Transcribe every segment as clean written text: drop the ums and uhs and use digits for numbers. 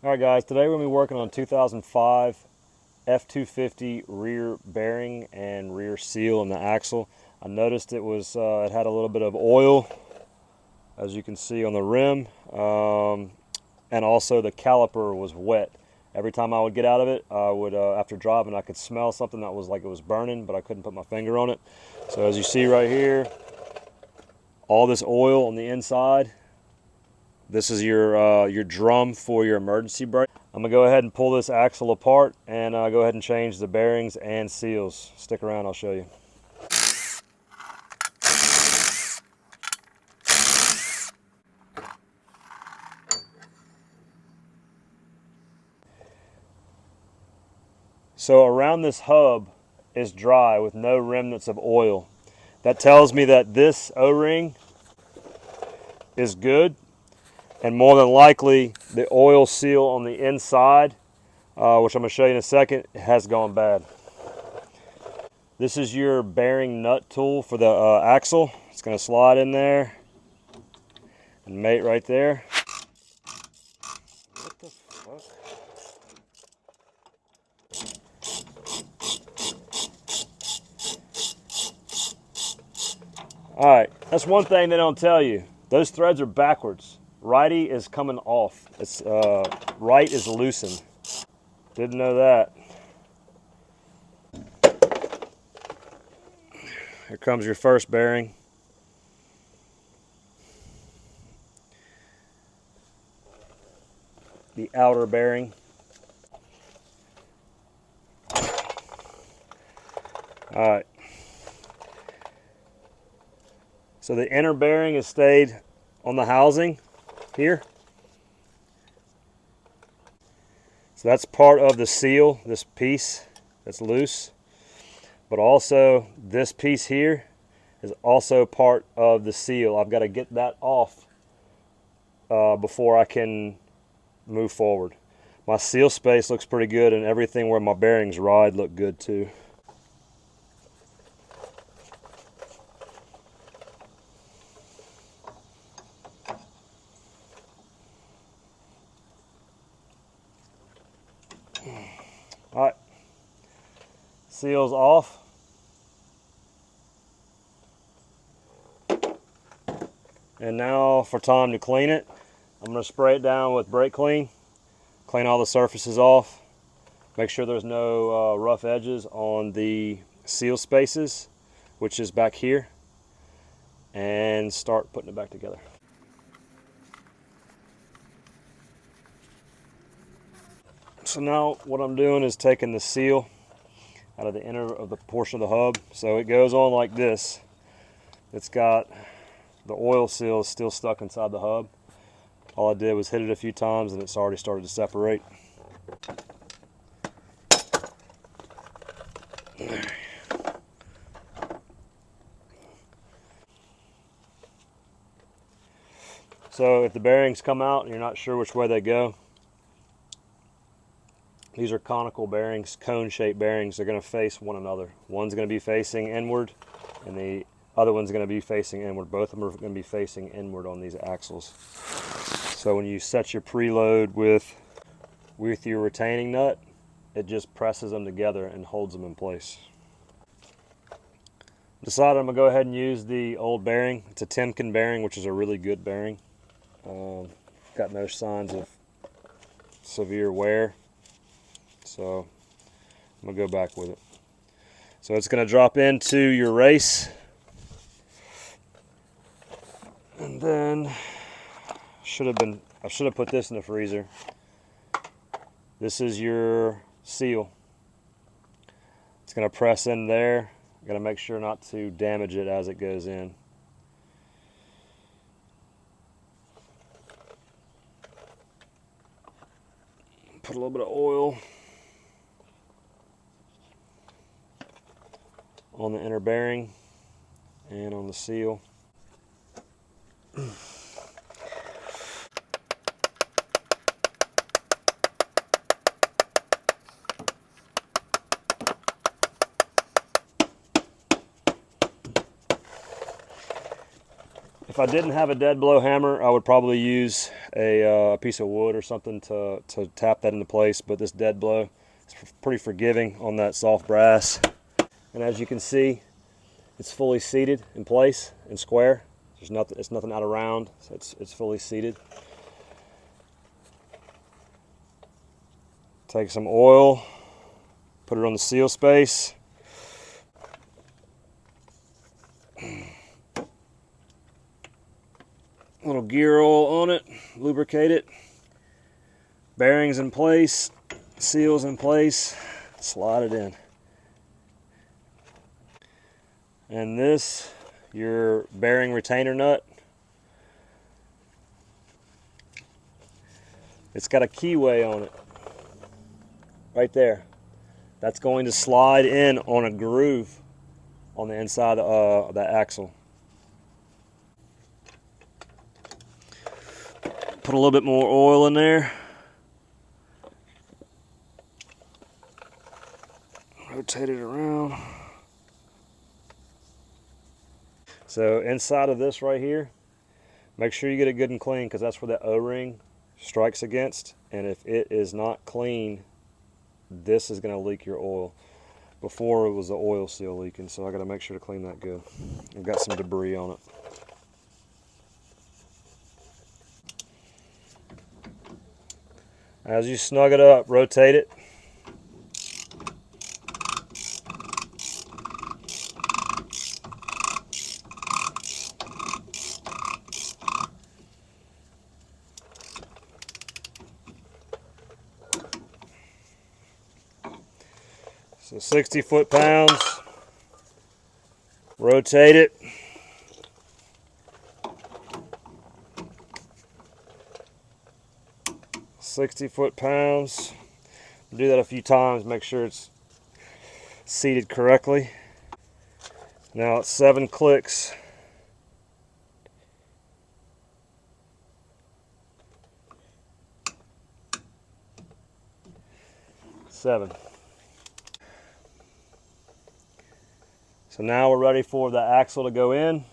Alright guys, today we're going to be working on 2005 F250 rear bearing and rear seal in the axle. I noticed it had a little bit of oil, as you can see on the rim, and also the caliper was wet. Every time I would get out of it, I would, after driving, I could smell something that was like it was burning, but I couldn't put my finger on it. So as you see right here, all this oil on the inside. This is your drum for your emergency brake. I'm gonna go ahead and pull this axle apart and go ahead and change the bearings and seals. Stick around, I'll show you. So around this hub is dry with no remnants of oil. That tells me that this O-ring is good, and more than likely the oil seal on the inside, which I'm going to show you in a second, has gone bad. This is your bearing nut tool for the axle. It's going to slide in there and mate right there. What the fuck? Alright, that's one thing they don't tell you. Those threads are backwards. Righty is coming off. It's right is loosened. Didn't know that. Here comes your first bearing. The outer bearing. Alright. So the inner bearing has stayed on the housing here. So that's part of the seal, this piece that's loose. But also this piece here is also part of the seal. I've got to get that off before I can move forward. My seal space looks pretty good, and everything where my bearings ride look good too. All right, seal's off. And now for time to clean it. I'm going to spray it down with brake clean, clean all the surfaces off, make sure there's no rough edges on the seal spaces, which is back here, and start putting it back together. So now what I'm doing is taking the seal out of the inner of the portion of the hub. So it goes on like this. It's got the oil seal is still stuck inside the hub. All I did was hit it a few times and it's already started to separate. So if the bearings come out and you're not sure which way they go, these are conical bearings, cone-shaped bearings. They're going to face one another. One's going to be facing inward and the other one's going to be facing inward. Both of them are going to be facing inward on these axles. So when you set your preload with your retaining nut, it just presses them together and holds them in place. Decided I'm going to go ahead and use the old bearing. It's a Timken bearing, which is a really good bearing. Got no signs of severe wear. So I'm going to go back with it. So it's going to drop into your race. And then I should have put this in the freezer. This is your seal. It's going to press in there. Got to make sure not to damage it as it goes in. Put a little bit of oil on the inner bearing and on the seal. If I didn't have a dead blow hammer, I would probably use a piece of wood or something to tap that into place, but this dead blow is pretty forgiving on that soft brass. And as you can see, it's fully seated in place and square. There's nothing, it's nothing out of round, so it's fully seated. Take some oil, put it on the seal space. A little gear oil on it, lubricate it. Bearings in place, seals in place, slide it in. And this, your bearing retainer nut. It's got a keyway on it, right there. That's going to slide in on a groove on the inside of that axle. Put a little bit more oil in there. Rotate it around. So inside of this right here, make sure you get it good and clean, because that's where that O-ring strikes against. And if it is not clean, this is going to leak your oil. Before it was the oil seal leaking, so I got to make sure to clean that good. I've got some debris on it. As you snug it up, rotate it. So 60 foot-pounds, rotate it. £60 do that a few times, make sure it's seated correctly. Now it's 7 clicks. Seven. So now we're ready for the axle to go in.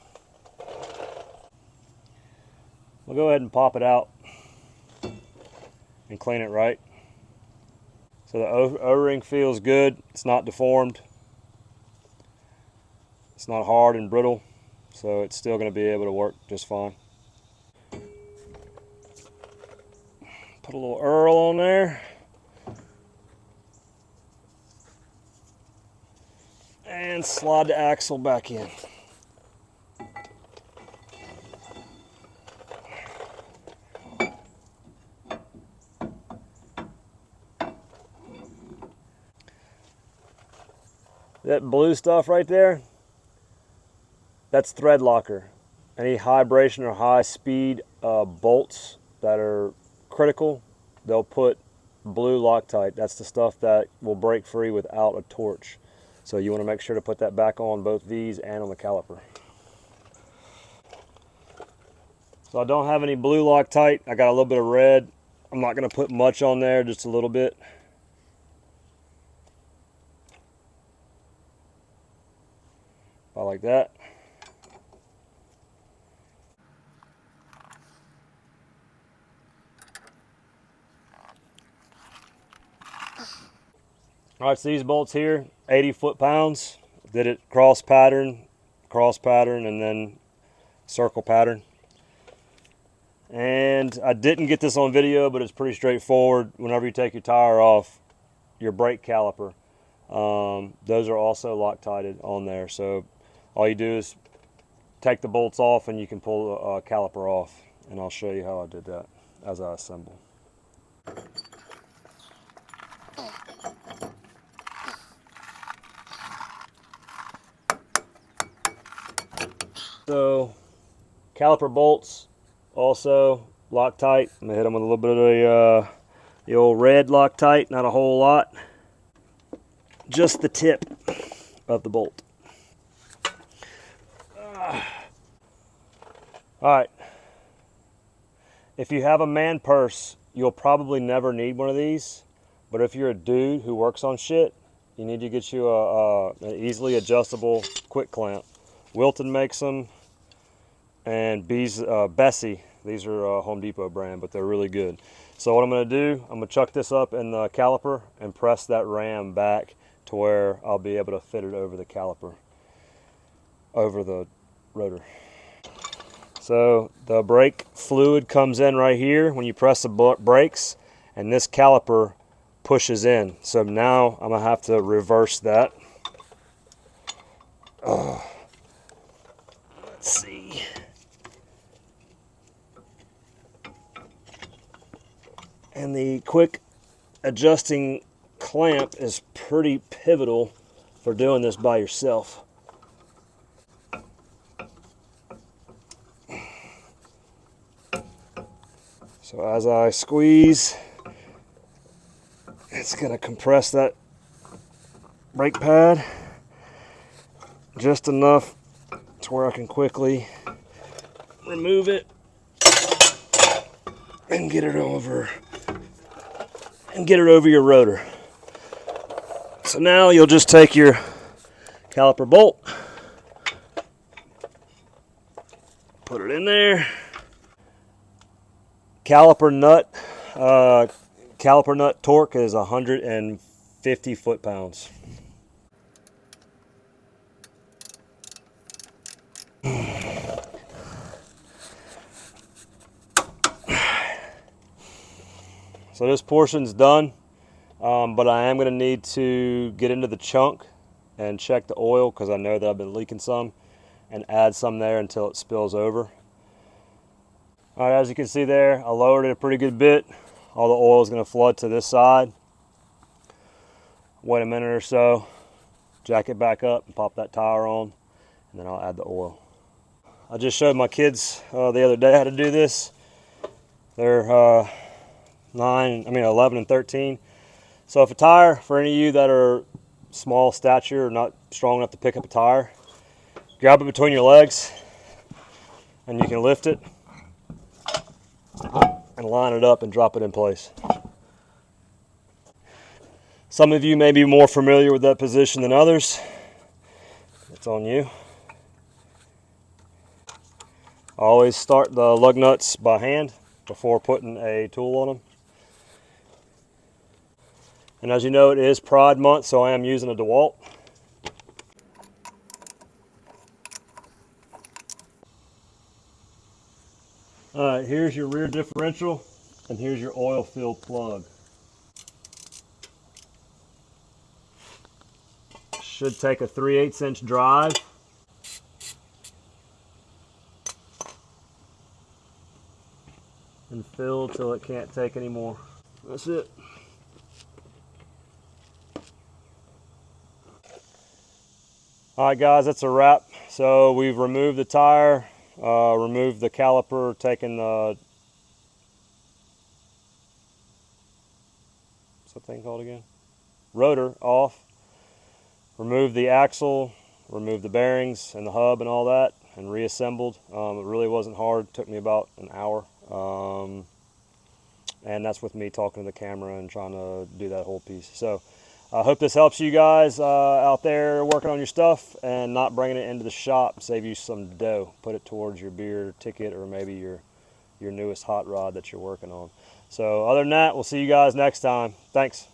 We'll go ahead and pop it out and clean it right. So the O-ring feels good. It's not deformed. It's not hard and brittle, so it's still going to be able to work just fine. Put a little Earl on there. And slide the axle back in. That blue stuff right there, that's thread locker. Any vibration or high speed bolts that are critical, they'll put blue Loctite. That's the stuff that will break free without a torch. So you want to make sure to put that back on both these and on the caliper. So I don't have any blue Loctite. I got a little bit of red. I'm not going to put much on there, just a little bit. About like that. All right, so these bolts here, 80 foot-pounds. Did it cross pattern, and then circle pattern. And I didn't get this on video, but it's pretty straightforward. Whenever you take your tire off, your brake caliper, those are also Loctited on there. So all you do is take the bolts off and you can pull the caliper off. And I'll show you how I did that as I assemble. So caliper bolts also Loctite. I'm gonna hit them with a little bit of the old red Loctite, not a whole lot. Just the tip of the bolt. Alright, if you have a man purse, you'll probably never need one of these, but if you're a dude who works on shit, you need to get you an easily adjustable quick clamp. Wilton makes them. and Bessie. These are Home Depot brand, but they're really good. So what I'm going to do, I'm going to chuck this up in the caliper and press that ram back to where I'll be able to fit it over the caliper, over the rotor. So the brake fluid comes in right here when you press the brakes, and this caliper pushes in. So now I'm going to have to reverse that. Let's see. And the quick adjusting clamp is pretty pivotal for doing this by yourself. So as I squeeze, it's going to compress that brake pad just enough to where I can quickly remove it and get it over your rotor. So now you'll just take your caliper bolt, put it in there. Caliper nut torque is 150 foot-pounds. So this portion's done, but I am going to need to get into the chunk and check the oil, because I know that I've been leaking some, and add some there until it spills over. All right, as you can see there, I lowered it a pretty good bit. All the oil is going to flood to this side. Wait a minute or so, jack it back up and pop that tire on, and then I'll add the oil. I just showed my kids the other day how to do this. They're 11 and 13. So if a tire, for any of you that are small stature or not strong enough to pick up a tire, grab it between your legs and you can lift it and line it up and drop it in place. Some of you may be more familiar with that position than others. It's on you. I always start the lug nuts by hand before putting a tool on them. And as you know, it is Pride Month, so I am using a DeWalt. All right, here's your rear differential, and here's your oil fill plug. Should take a 3/8 inch drive. And fill till it can't take anymore. That's it. All right, guys, that's a wrap. So we've removed the tire, removed the caliper, taken the, what's that thing called again? Rotor off, removed the axle, removed the bearings and the hub and all that, and reassembled. It really wasn't hard. It took me about an hour. And that's with me talking to the camera and trying to do that whole piece. So I hope this helps you guys out there working on your stuff and not bringing it into the shop. Save you some dough. Put it towards your beer ticket or maybe your newest hot rod that you're working on. So other than that, we'll see you guys next time. Thanks.